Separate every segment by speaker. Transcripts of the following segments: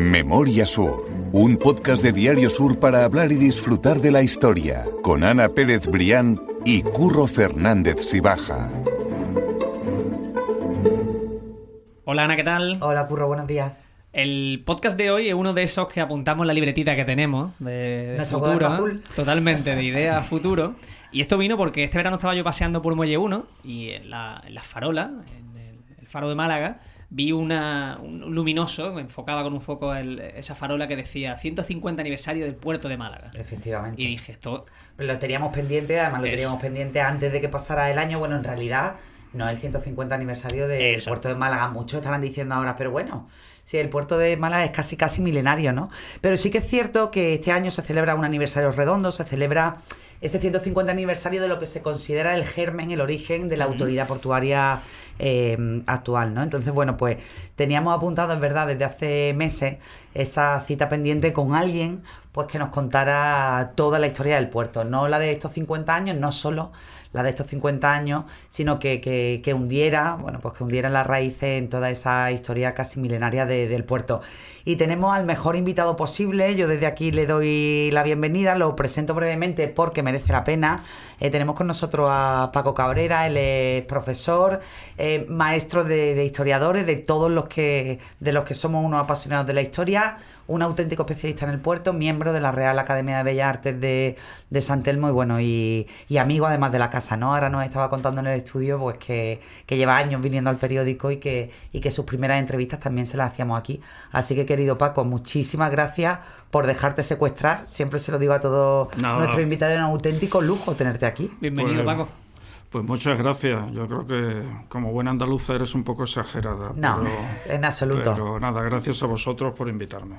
Speaker 1: Memoria Sur, un podcast de Diario Sur para hablar y disfrutar de la historia, con Ana Pérez Brián y Curro Fernández Sibaja.
Speaker 2: Hola Ana, ¿qué tal?
Speaker 3: Hola Curro, buenos días.
Speaker 2: El podcast de hoy es uno de esos que apuntamos en la libretita que tenemos de
Speaker 3: Nuestro
Speaker 2: futuro,
Speaker 3: cuaderno azul.
Speaker 2: Totalmente, de idea a futuro. Y esto vino porque este verano estaba yo paseando por Muelle 1 y en la farola, en el faro de Málaga, vi un luminoso, enfocaba con un foco esa farola que decía 150 aniversario del puerto de Málaga.
Speaker 3: Efectivamente.
Speaker 2: Y dije, esto...
Speaker 3: Lo teníamos pendiente, además lo teníamos pendiente antes de que pasara el año. Bueno, en realidad no es el 150 aniversario del puerto de Málaga. Muchos estarán diciendo ahora, pero bueno, sí, el puerto de Málaga es casi milenario, ¿no? Pero sí que es cierto que este año se celebra un aniversario redondo, se celebra ese 150 aniversario de lo que se considera el germen, el origen de la autoridad portuaria actual, ¿no? Entonces, bueno, pues teníamos apuntado, en verdad, desde hace meses esa cita pendiente con alguien pues que nos contara toda la historia del puerto, no la de estos 50 años, no solo la de estos 50 años, sino que hundiera, bueno, pues que hundiera las raíces en toda esa historia casi milenaria del puerto. Y tenemos al mejor invitado posible. Yo desde aquí le doy la bienvenida, lo presento brevemente porque merece la pena. Tenemos con nosotros a Paco Cabrera, él es profesor, maestro de historiadores, de todos los que somos unos apasionados de la historia, un auténtico especialista en el puerto, miembro de la Real Academia de Bellas Artes de San Telmo y bueno, y amigo además de la casa, ¿no? Ahora nos estaba contando en el estudio pues que lleva años viniendo al periódico y que sus primeras entrevistas también se las hacíamos aquí. Así que, querido Paco, muchísimas gracias por dejarte secuestrar. Siempre se lo digo a todos nuestros invitados, es un auténtico lujo tenerte aquí.
Speaker 2: Bienvenido, Paco.
Speaker 4: Pues muchas gracias. Yo creo que como buena andaluza eres un poco exagerada.
Speaker 3: No, en absoluto.
Speaker 4: Pero nada, gracias a vosotros por invitarme.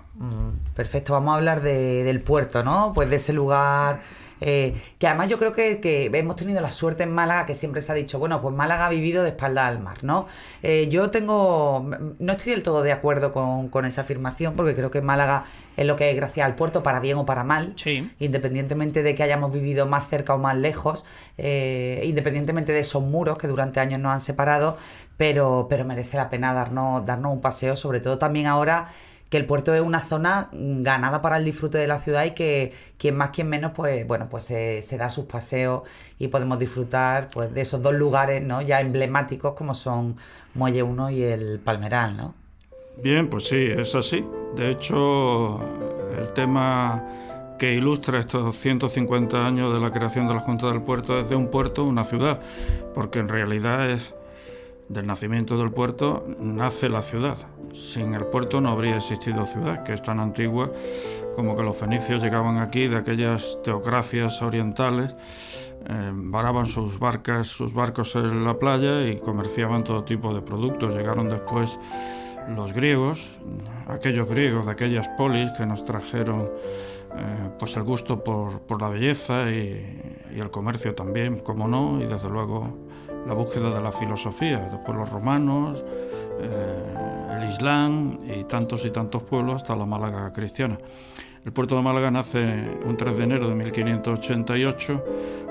Speaker 3: Perfecto, vamos a hablar del puerto, ¿no? Pues de ese lugar... que además yo creo que hemos tenido la suerte en Málaga, que siempre se ha dicho, bueno, pues Málaga ha vivido de espaldas al mar, ¿no? No estoy del todo de acuerdo con esa afirmación, porque creo que Málaga es lo que es gracias al puerto, para bien o para mal,
Speaker 2: sí.
Speaker 3: Independientemente de que hayamos vivido más cerca o más lejos, independientemente de esos muros que durante años nos han separado, pero merece la pena darnos un paseo, sobre todo también ahora que el puerto es una zona ganada para el disfrute de la ciudad y que quien más, quien menos, pues bueno, pues se da sus paseos y podemos disfrutar pues de esos dos lugares, ¿no? Ya emblemáticos como son Muelle 1 y el Palmeral, ¿no?
Speaker 4: Bien, pues sí, es así. De hecho, el tema que ilustra estos 150 años de la creación de la Junta del Puerto es de un puerto, una ciudad, porque en realidad es del nacimiento del puerto nace la ciudad. Sin el puerto no habría existido ciudad, que es tan antigua como que los fenicios llegaban aquí de aquellas teocracias orientales, varaban sus barcos en la playa y comerciaban todo tipo de productos. Llegaron después los griegos, aquellos griegos de aquellas polis que nos trajeron pues el gusto por la belleza y el comercio también, como no, y desde luego la búsqueda de la filosofía. Después los romanos, el Islam y tantos pueblos hasta la Málaga cristiana. El puerto de Málaga nace un 3 de enero de 1588,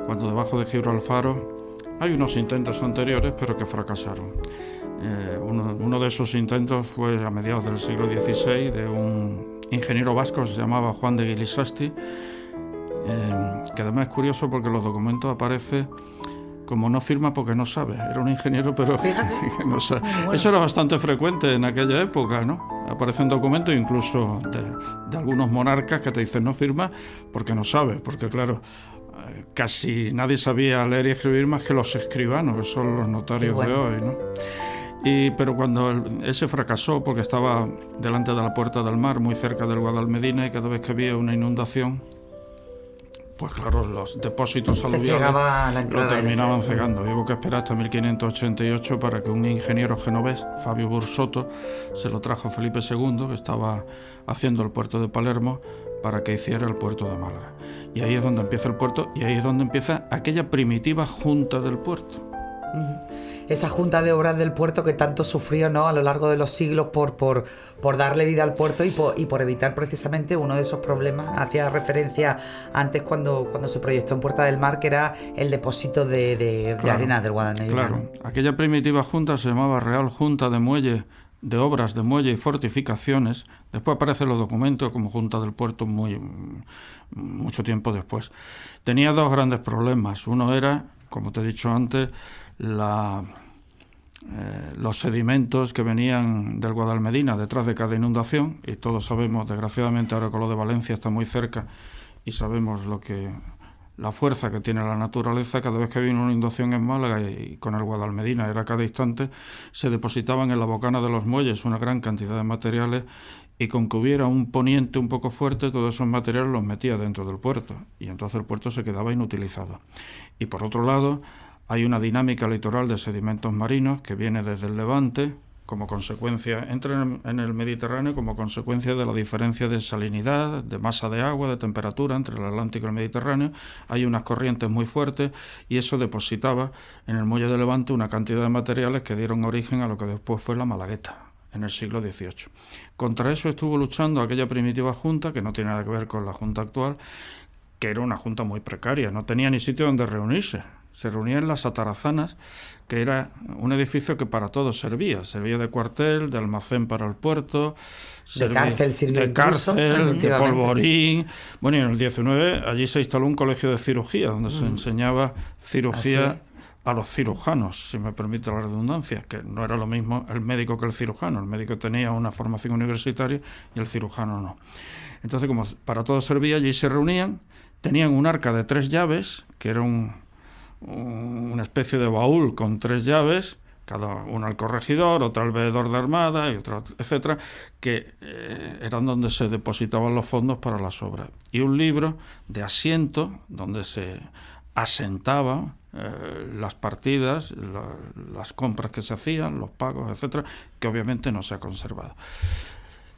Speaker 4: cuando debajo de Gibraltar hay unos intentos anteriores, pero que fracasaron. Uno de esos intentos fue a mediados del siglo XVI de un ingeniero vasco que se llamaba Juan de Gilisasti, que además es curioso porque en los documentos aparece como no firma porque no sabe. Era un ingeniero, pero no sabe. Bueno. Eso era bastante frecuente en aquella época, ¿no? Aparecen documentos incluso de algunos monarcas que te dicen no firma porque no sabe, porque claro, casi nadie sabía leer y escribir más que los escribanos, que son los notarios de hoy, ¿no? Pero cuando ese fracasó, porque estaba delante de la Puerta del Mar, muy cerca del Guadalmedina, y cada vez que había una inundación, pues claro, los depósitos aluviales lo terminaban cegando. Hubo que esperar hasta 1588 para que un ingeniero genovés, Fabio Bursotto, se lo trajo a Felipe II, que estaba haciendo el puerto de Palermo, para que hiciera el puerto de Málaga. Y ahí es donde empieza el puerto, y ahí es donde empieza aquella primitiva junta del puerto.
Speaker 3: Esa junta de obras del puerto que tanto sufrió, ¿no?, a lo largo de los siglos por darle vida al puerto y por evitar precisamente uno de esos problemas. Hacía referencia antes cuando se proyectó en Puerta del Mar, que era el depósito de arena del Guadalmedina.
Speaker 4: Claro, aquella primitiva junta se llamaba Real Junta de Muelle de obras de muelle y fortificaciones. Después aparecen los documentos como Junta del Puerto mucho tiempo después. Tenía dos grandes problemas. Uno era, como te he dicho antes, los sedimentos que venían del Guadalmedina detrás de cada inundación, y todos sabemos, desgraciadamente ahora con lo de Valencia está muy cerca y sabemos la fuerza que tiene la naturaleza. Cada vez que había una inundación en Málaga y con el Guadalmedina era cada instante, se depositaban en la bocana de los muelles una gran cantidad de materiales, y con que hubiera un poniente un poco fuerte, todos esos materiales los metía dentro del puerto y entonces el puerto se quedaba inutilizado. Y por otro lado, hay una dinámica litoral de sedimentos marinos que viene desde el Levante, como consecuencia, entra en el Mediterráneo como consecuencia de la diferencia de salinidad, de masa de agua, de temperatura entre el Atlántico y el Mediterráneo. Hay unas corrientes muy fuertes y eso depositaba en el muelle de Levante una cantidad de materiales que dieron origen a lo que después fue la Malagueta en el siglo XVIII. Contra eso estuvo luchando aquella primitiva junta, que no tiene nada que ver con la junta actual, que era una junta muy precaria, no tenía ni sitio donde reunirse. Se reunía en las Atarazanas, que era un edificio que para todo servía de cuartel, de almacén para el puerto,
Speaker 3: de cárcel,
Speaker 4: de polvorín. Bueno, y en el 19 allí se instaló un colegio de cirugía, donde se enseñaba cirugía a los cirujanos, si me permite la redundancia, que no era lo mismo el médico que el cirujano. El médico tenía una formación universitaria y el cirujano no. Entonces, como para todo servía, allí se reunían, tenían un arca de 3 llaves, que era una especie de baúl con 3 llaves, cada una al corregidor, otra al veedor de armada y otra, etcétera, que eran donde se depositaban los fondos para las obras. Y un libro de asiento donde se asentaba las partidas, las compras que se hacían, los pagos, etcétera, que obviamente no se ha conservado.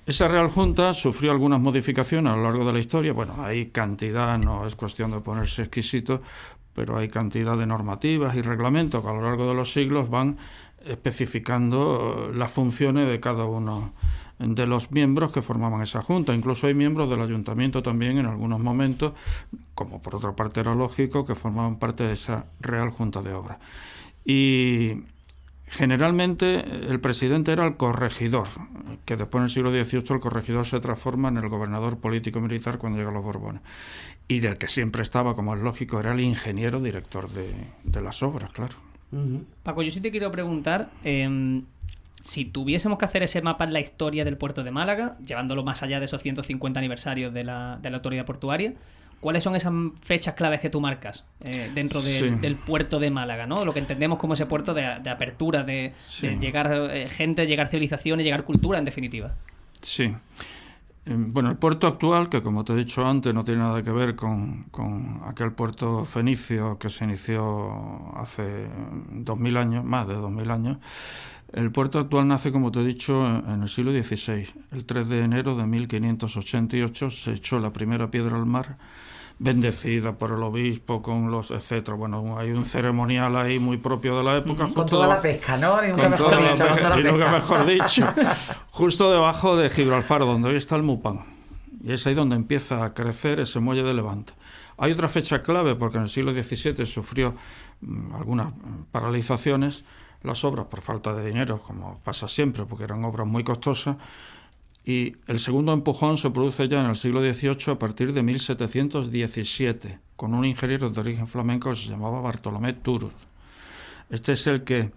Speaker 4: Esa Real Junta sufrió algunas modificaciones a lo largo de la historia. Bueno, hay cantidad, no es cuestión de ponerse exquisito, pero hay cantidad de normativas y reglamentos que a lo largo de los siglos van especificando las funciones de cada uno de los miembros que formaban esa junta. Incluso hay miembros del ayuntamiento también en algunos momentos, como por otra parte era lógico, que formaban parte de esa Real Junta de Obras. Y generalmente el presidente era el corregidor, que después en el siglo XVIII el corregidor se transforma en el gobernador político-militar cuando llegan los Borbones. Y del que siempre estaba, como es lógico, era el ingeniero director de las obras, claro.
Speaker 2: Paco, yo sí te quiero preguntar, si tuviésemos que hacer ese mapa en la historia del puerto de Málaga, llevándolo más allá de esos 150 aniversarios de la autoridad portuaria, ¿cuáles son esas fechas claves que tú marcas dentro del puerto de Málaga, ¿no? Lo que entendemos como ese puerto de apertura, de llegar gente, llegar civilizaciones, llegar cultura, en definitiva.
Speaker 4: Sí. Bueno, el puerto actual, que como te he dicho antes, no tiene nada que ver con aquel puerto fenicio que se inició hace 2000 años, más de 2000 años. El puerto actual nace, como te he dicho, en el siglo XVI. El 3 de enero de 1588 se echó la primera piedra al mar, bendecida por el obispo, con los etcétera. Bueno, hay un ceremonial ahí muy propio de la época.
Speaker 3: Con toda la pesca, ¿no? Nunca
Speaker 4: mejor dicho. Justo debajo de Gibraltar, donde hoy está el Mupán. Y es ahí donde empieza a crecer ese muelle de Levante. Hay otra fecha clave, porque en el siglo XVII sufrió algunas paralizaciones las obras por falta de dinero, como pasa siempre, porque eran obras muy costosas. Y el segundo empujón se produce ya en el siglo XVIII a partir de 1717, con un ingeniero de origen flamenco que se llamaba Bartolomé Túruz. Este es el que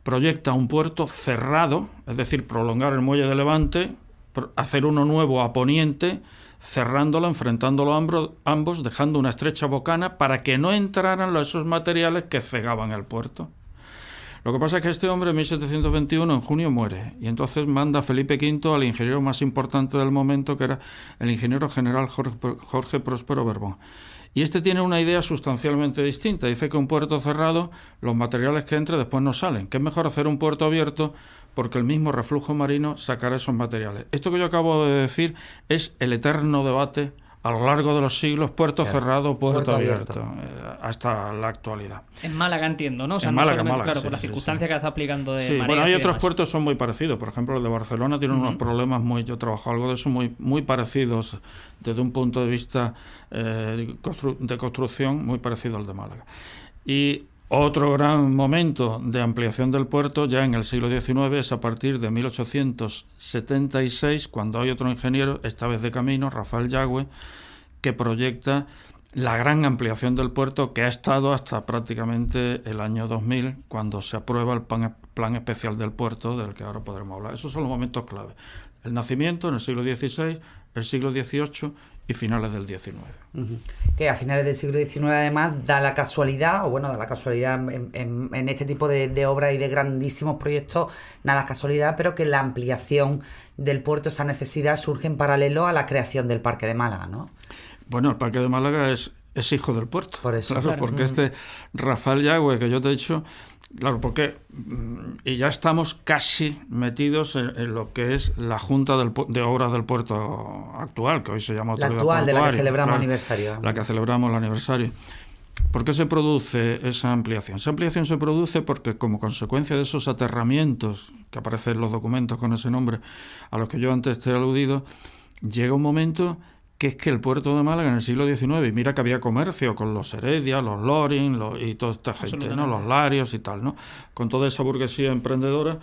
Speaker 4: proyecta un puerto cerrado, es decir, prolongar el muelle de Levante, hacer uno nuevo a poniente, cerrándolo, enfrentándolo ambos, dejando una estrecha bocana para que no entraran esos materiales que cegaban el puerto. Lo que pasa es que este hombre en 1721, en junio, muere, y entonces manda a Felipe V al ingeniero más importante del momento, que era el ingeniero general Jorge Próspero Borbón. Y este tiene una idea sustancialmente distinta. Dice que un puerto cerrado, los materiales que entre después no salen, que es mejor hacer un puerto abierto porque el mismo reflujo marino sacará esos materiales. Esto que yo acabo de decir es el eterno debate a lo largo de los siglos, puerto cerrado, puerto abierto, hasta la actualidad.
Speaker 2: En Málaga entiendo, ¿no? O sea,
Speaker 4: en
Speaker 2: no
Speaker 4: Málaga,
Speaker 2: claro,
Speaker 4: sí,
Speaker 2: por la circunstancia que está aplicando de mareas.
Speaker 4: Bueno, hay otros puertos que son muy parecidos. Por ejemplo, el de Barcelona tiene unos problemas yo trabajo algo de eso, muy parecidos desde un punto de vista de construcción, muy parecido al de Málaga. Y Otro gran momento de ampliación del puerto ya en el siglo XIX es a partir de 1876, cuando hay otro ingeniero, esta vez de camino, Rafael Yagüe, que proyecta la gran ampliación del puerto que ha estado hasta prácticamente el año 2000, cuando se aprueba el plan especial del puerto, del que ahora podremos hablar. Esos son los momentos clave. El nacimiento en el siglo XVI, el siglo XVIII y finales del XIX.
Speaker 3: Que a finales del siglo XIX además da la casualidad en este tipo de obras y de grandísimos proyectos, nada casualidad, pero que la ampliación del puerto, esa necesidad, surge en paralelo a la creación del Parque de Málaga, ¿no?
Speaker 4: Bueno, el Parque de Málaga es hijo del puerto.
Speaker 3: Por eso,
Speaker 4: claro. Porque este Rafael Yagüe, que yo te he dicho, claro, porque y ya estamos casi metidos en lo que es la Junta de Obras del Puerto actual, que hoy se llama Autoridad
Speaker 3: Portuaria. La actual, de la que celebramos
Speaker 4: claro,
Speaker 3: aniversario.
Speaker 4: La que celebramos el aniversario. ¿Por qué se produce esa ampliación? Esa ampliación se produce porque, como consecuencia de esos aterramientos que aparecen en los documentos con ese nombre, a los que yo antes te he aludido, llega un momento que es que el puerto de Málaga en el siglo XIX, y mira que había comercio con los Heredia, los Loring y toda esta gente, ¿no? Los Larios y tal, ¿no? Con toda esa burguesía emprendedora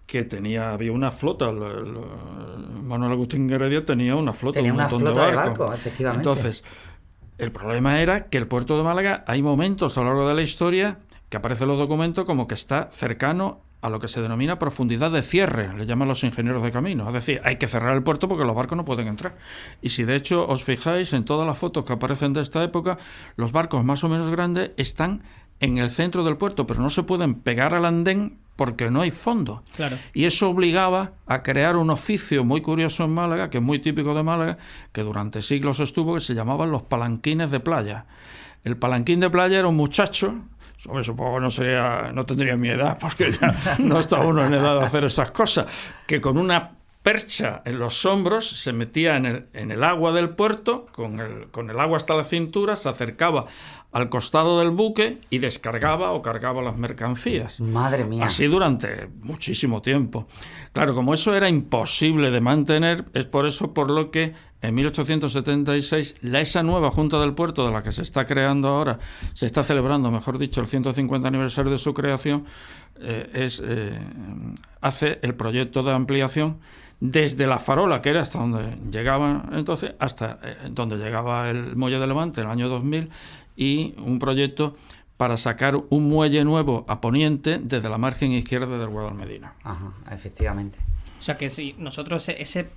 Speaker 4: que había una flota. Manuel Agustín Heredia tenía una flota,
Speaker 3: tenía
Speaker 4: un
Speaker 3: una
Speaker 4: montón
Speaker 3: flota
Speaker 4: de barcos,
Speaker 3: efectivamente.
Speaker 4: Entonces, el problema era que el puerto de Málaga, hay momentos a lo largo de la historia que aparecen en los documentos como que está cercano a lo que se denomina profundidad de cierre, le llaman los ingenieros de camino. Es decir, hay que cerrar el puerto porque los barcos no pueden entrar. Y si de hecho os fijáis en todas las fotos que aparecen de esta época, los barcos más o menos grandes están en el centro del puerto, pero no se pueden pegar al andén porque no hay fondo.
Speaker 2: Claro.
Speaker 4: Y eso obligaba a crear un oficio muy curioso en Málaga, que es muy típico de Málaga, que durante siglos estuvo, que se llamaban los palanquines de playa. El palanquín de playa era un muchacho, supongo no tendría mi edad, porque ya no está uno en edad de hacer esas cosas, que con una percha en los hombros se metía en el agua del puerto, con el agua hasta la cintura, se acercaba al costado del buque y descargaba o cargaba las mercancías.
Speaker 3: Madre mía.
Speaker 4: Así durante muchísimo tiempo. Claro, como eso era imposible de mantener, es por eso por lo que en 1876 esa nueva Junta del Puerto, de la que se está creando ahora, se está celebrando, mejor dicho, el 150 aniversario de su creación, hace el proyecto de ampliación desde la Farola, que era hasta donde llegaba entonces, hasta donde llegaba el muelle de Levante en el año 2000, y un proyecto para sacar un muelle nuevo a poniente desde la margen izquierda del Guadalmedina.
Speaker 3: Ajá, efectivamente.
Speaker 2: O sea que si nosotros ese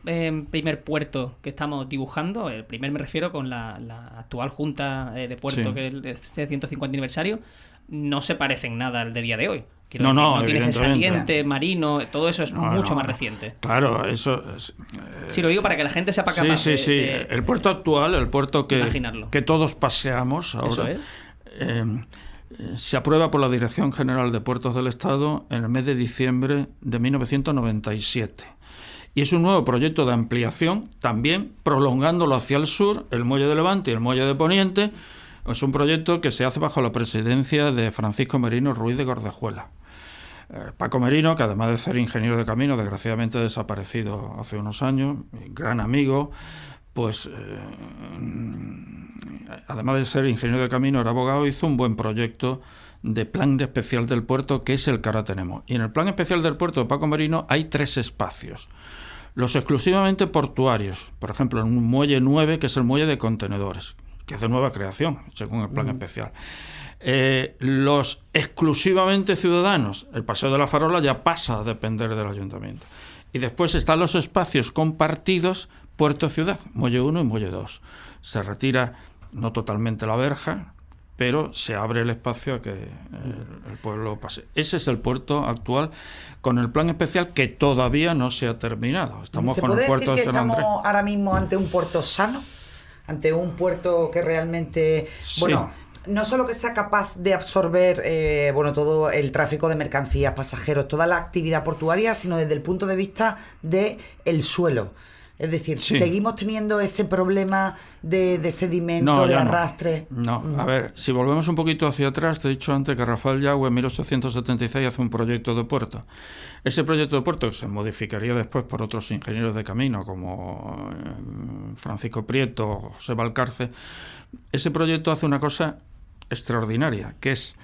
Speaker 2: primer puerto que estamos dibujando, el primer me refiero con la actual Junta de Puerto, sí, que es este 150 aniversario, no se parece en nada al de día de hoy. No tiene ese saliente marino, todo eso es mucho más reciente.
Speaker 4: Claro, eso es,
Speaker 2: sí, lo digo para que la gente sepa capaz
Speaker 4: de el puerto actual, el puerto que todos paseamos ahora,
Speaker 2: eso es.
Speaker 4: Se aprueba por la Dirección General de Puertos del Estado en el mes de diciembre de 1997. Y es un nuevo proyecto de ampliación, también prolongándolo hacia el sur, el muelle de Levante y el muelle de Poniente. Es un proyecto que se hace bajo la presidencia de Francisco Merino Ruiz de Gordejuela. Paco Merino, que además de ser ingeniero de camino, desgraciadamente desaparecido hace unos años, gran amigo, pues además de ser ingeniero de camino, era abogado, hizo un buen proyecto de plan especial del puerto, que es el que ahora tenemos. Y en el plan especial del puerto de Paco Merino hay 3 espacios. Los exclusivamente portuarios, por ejemplo, en un muelle 9, que es el muelle de contenedores, que es de nueva creación, según el plan especial. Los exclusivamente ciudadanos, el Paseo de la Farola ya pasa a depender del ayuntamiento. Y después están los espacios compartidos puerto-ciudad, muelle 1 y muelle 2. Se retira no totalmente la verja, pero se abre el espacio a que el pueblo pase. Ese es el puerto actual, con el plan especial que todavía no se ha terminado. Estamos con el puerto de San Andrés.
Speaker 3: ¿Se puede decir que estamos ahora mismo ante un puerto sano? Ante un puerto que realmente, bueno, sí, no solo que sea capaz de absorber todo el tráfico de mercancías, pasajeros, toda la actividad portuaria, sino desde el punto de vista del suelo. Es decir, sí, seguimos teniendo ese problema de sedimento, de arrastre.
Speaker 4: No, a ver, si volvemos un poquito hacia atrás, te he dicho antes que Rafael Yagüe en 1876 hace un proyecto de puerto. Ese proyecto de puerto, que se modificaría después por otros ingenieros de camino, como Francisco Prieto o José Valcarce, ese proyecto hace una cosa extraordinaria, que es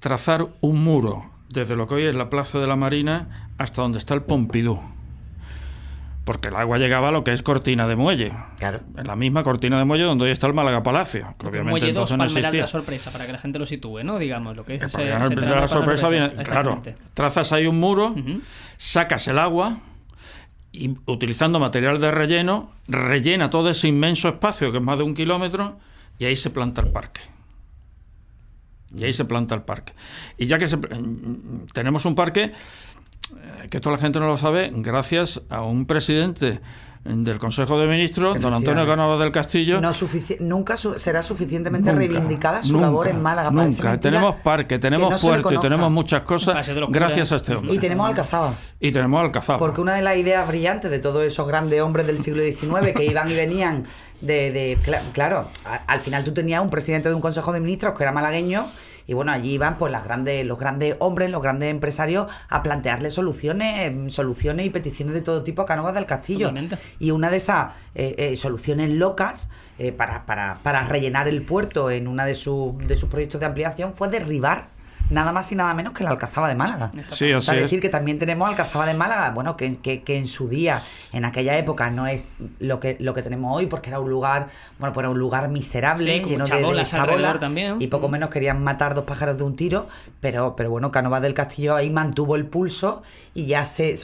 Speaker 4: trazar un muro desde lo que hoy es la Plaza de la Marina hasta donde está el Pompidou. Porque el agua llegaba a lo que es Cortina de Muelle.
Speaker 3: Claro.
Speaker 4: En la misma Cortina de Muelle donde hoy está el Málaga Palacio. Que obviamente
Speaker 2: Muelle 2,
Speaker 4: entonces no
Speaker 2: Palmeral de
Speaker 4: existía.
Speaker 2: la Sorpresa, para que la gente lo sitúe, ¿no? Digamos, lo que es ese
Speaker 4: El de la Sorpresa viene, claro, trazas ahí un muro, sacas el agua y utilizando material de relleno, rellena todo ese inmenso espacio que es más de 1 kilómetro y ahí se planta el parque. Y ya que tenemos un parque, que esto la gente no lo sabe, gracias a un presidente del Consejo de Ministros, don Antonio Cánovas del Castillo.
Speaker 3: Nunca será suficientemente reivindicada su labor en Málaga.
Speaker 4: Nunca. Tenemos parque, tenemos puerto y tenemos muchas cosas gracias a este hombre.
Speaker 3: Y tenemos Alcazaba. Porque una de las ideas brillantes de todos esos grandes hombres del siglo XIX que iban y venían claro, al final tú tenías un presidente de un Consejo de Ministros que era malagueño. Y bueno, allí iban pues los grandes hombres, los grandes empresarios a plantearle soluciones y peticiones de todo tipo a Cánovas del Castillo.
Speaker 2: Totalmente.
Speaker 3: Y una de esas soluciones locas para rellenar el puerto en una de sus proyectos de ampliación fue derribar nada más y nada menos que la Alcazaba de Málaga.
Speaker 4: Sí,
Speaker 3: o sea, decir que también tenemos Alcazaba de Málaga, bueno, que en su día, en aquella época, no es lo que tenemos hoy, porque era un lugar, bueno, pues era un lugar miserable,
Speaker 2: sí,
Speaker 3: lleno de chabolas también. Y poco menos querían matar 2 pájaros de un tiro, pero bueno, Cánovas del Castillo ahí mantuvo el pulso y ya se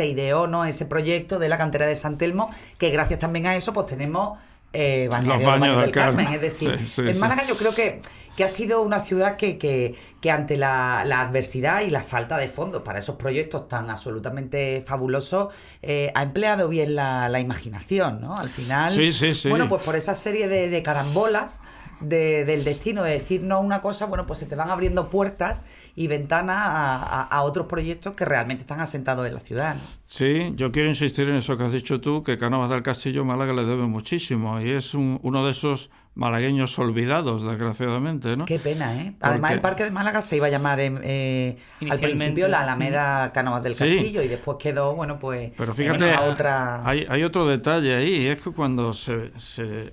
Speaker 3: ideó, ¿no?, ese proyecto de la cantera de San Telmo, que gracias también a eso pues tenemos
Speaker 4: los baños del Carmen.
Speaker 3: Es decir, en Málaga yo creo que ha sido una ciudad que ante la adversidad y la falta de fondos para esos proyectos tan absolutamente fabulosos, ha empleado bien la imaginación, ¿no? Al final, bueno, pues por esa serie de carambolas del destino, de decirnos una cosa, bueno, pues se te van abriendo puertas y ventanas a otros proyectos que realmente están asentados en la ciudad, ¿no?
Speaker 4: Sí, yo quiero insistir en eso que has dicho tú, que Cánovas del Castillo Málaga le debe muchísimo y es uno de esos malagueños olvidados, desgraciadamente, ¿no?
Speaker 3: Qué pena, ¿eh? Además, el Parque de Málaga se iba a llamar al principio la Alameda Cánovas del Castillo y después quedó, bueno, pues
Speaker 4: pero fíjate,
Speaker 3: en esa otra...
Speaker 4: Hay otro detalle ahí, y es que cuando se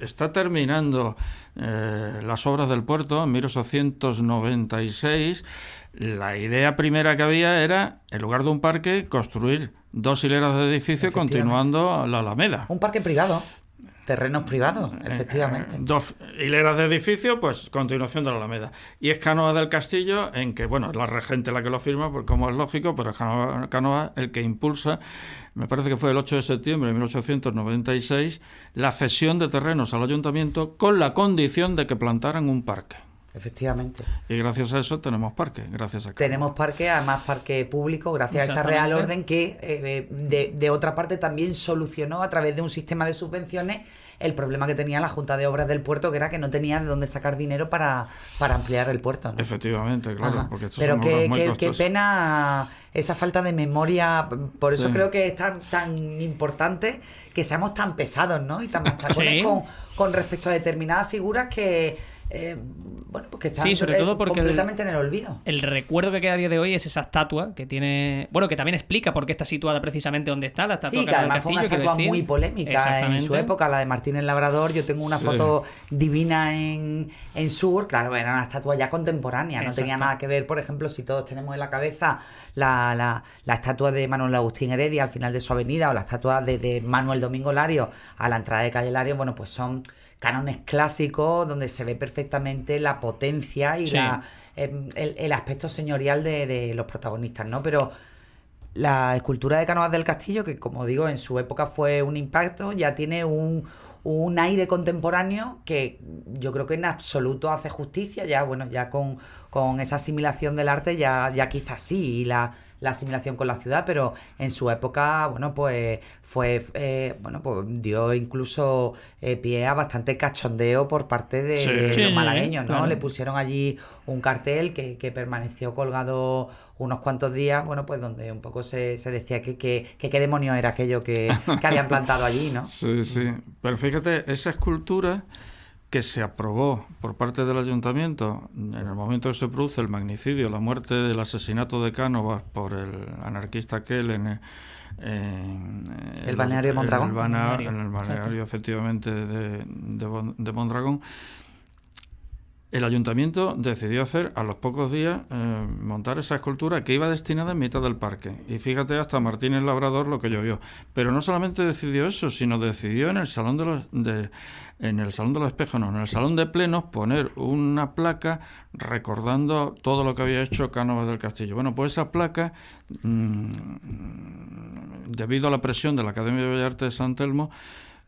Speaker 4: está terminando las obras del puerto, en 1896, la idea primera que había era, en lugar de un parque, construir 2 hileras de edificios continuando la Alameda.
Speaker 3: Un parque privado. Terrenos privados, efectivamente.
Speaker 4: 2 hileras de edificios, pues continuación de la Alameda. Y es Cánovas del Castillo, en que, bueno, es la regente la que lo firma, porque como es lógico, pero es Cánovas el que impulsa, me parece que fue el 8 de septiembre de 1896, la cesión de terrenos al ayuntamiento con la condición de que plantaran un parque.
Speaker 3: Efectivamente.
Speaker 4: Y gracias a eso tenemos parque, gracias a Cánovas.
Speaker 3: Tenemos parque, además parque público, gracias a esa Real Orden que de otra parte también solucionó a través de un sistema de subvenciones el problema que tenía la Junta de Obras del Puerto, que era que no tenía de dónde sacar dinero para ampliar el puerto, ¿no?
Speaker 4: Efectivamente, claro. Porque
Speaker 3: pero qué pena esa falta de memoria, por eso creo que es tan importante que seamos tan pesados, ¿no? Y tan machacones con respecto a determinadas figuras que... bueno, pues que están
Speaker 2: sobre todo porque
Speaker 3: completamente en el olvido.
Speaker 2: El recuerdo que queda a día de hoy es esa estatua que tiene... Bueno, que también explica por qué está situada precisamente donde está la estatua.
Speaker 3: Sí, que además fue una estatua muy polémica en su época, la de Martín el Labrador. Yo tengo una foto divina en Sur. Claro, era una estatua ya contemporánea. No tenía nada que ver, por ejemplo, si todos tenemos en la cabeza la estatua de Manuel Agustín Heredia al final de su avenida, o la estatua de Manuel Domingo Lario a la entrada de Calle Lario. Bueno, pues son cánones clásicos donde se ve perfectamente la potencia y el aspecto señorial de los protagonistas, ¿no? Pero la escultura de Cánovas del Castillo, que como digo, en su época fue un impacto, ya tiene un aire contemporáneo que yo creo que en absoluto hace justicia, ya con esa asimilación del arte ya quizás sí, y la asimilación con la ciudad, pero en su época, bueno, pues fue, pues dio incluso pie a bastante cachondeo por parte de los malagueños, ¿no? Claro. Le pusieron allí un cartel que permaneció colgado unos cuantos días, bueno, pues donde un poco se decía que qué demonios era aquello que habían plantado allí, ¿no?
Speaker 4: Sí. Pero fíjate, esa escultura que se aprobó por parte del ayuntamiento en el momento que se produce el magnicidio, la muerte del asesinato de Cánovas por el anarquista aquel en
Speaker 3: el balneario de Mondragón.
Speaker 4: En el balneario, efectivamente, de Mondragón. el ayuntamiento decidió hacer, a los pocos días, montar esa escultura que iba destinada en mitad del parque. Y fíjate, hasta Martínez Labrador lo que llovió. Pero no solamente decidió eso, sino decidió en el Salón de los Espejos, no, en el Salón de Plenos, poner una placa recordando todo lo que había hecho Cánovas del Castillo. Bueno, pues esa placa, debido a la presión de la Academia de Bellas Artes de San Telmo,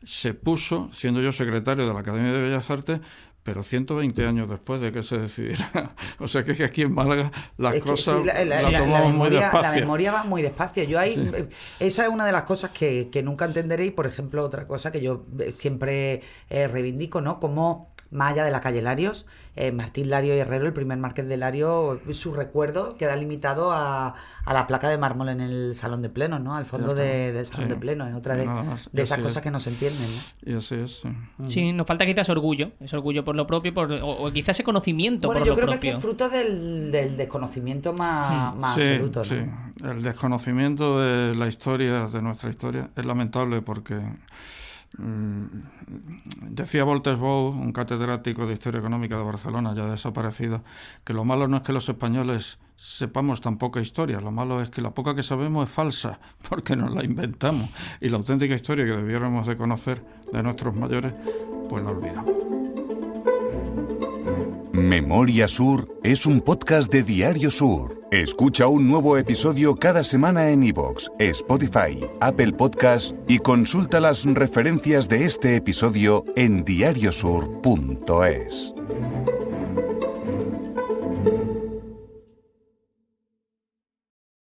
Speaker 4: se puso, siendo yo secretario de la Academia de Bellas Artes, pero 120 años después de que se decidiera. O sea que aquí en Málaga las cosas
Speaker 3: sí,
Speaker 4: las tomamos muy despacio.
Speaker 3: La memoria va muy despacio. Esa es una de las cosas que nunca entenderé. Y, por ejemplo, otra cosa que yo siempre reivindico, ¿no? Como más allá de la calle Larios, Martín Lario y Herrero, el primer marqués de Lario, su recuerdo queda limitado a la placa de mármol en el Salón de Plenos, ¿no? Al fondo del Salón de Plenos. Es otra de esas cosas que no se entienden, ¿no?
Speaker 4: Y así es, sí.
Speaker 2: Sí, nos falta quizás orgullo por lo propio, o quizás ese conocimiento por lo propio.
Speaker 3: Bueno, yo creo que es fruto del desconocimiento más absoluto, ¿no?
Speaker 4: Sí, el desconocimiento de la historia, de nuestra historia, es lamentable porque... decía Voltes-Bou, un catedrático de Historia Económica de Barcelona, ya desaparecido, que lo malo no es que los españoles sepamos tan poca historia, lo malo es que la poca que sabemos es falsa, porque nos la inventamos, y la auténtica historia que debiéramos de conocer de nuestros mayores, pues la olvidamos.
Speaker 1: Memoria Sur es un podcast de Diario Sur. Escucha un nuevo episodio cada semana en iVoox, Spotify, Apple Podcasts y consulta las referencias de este episodio en diariosur.es.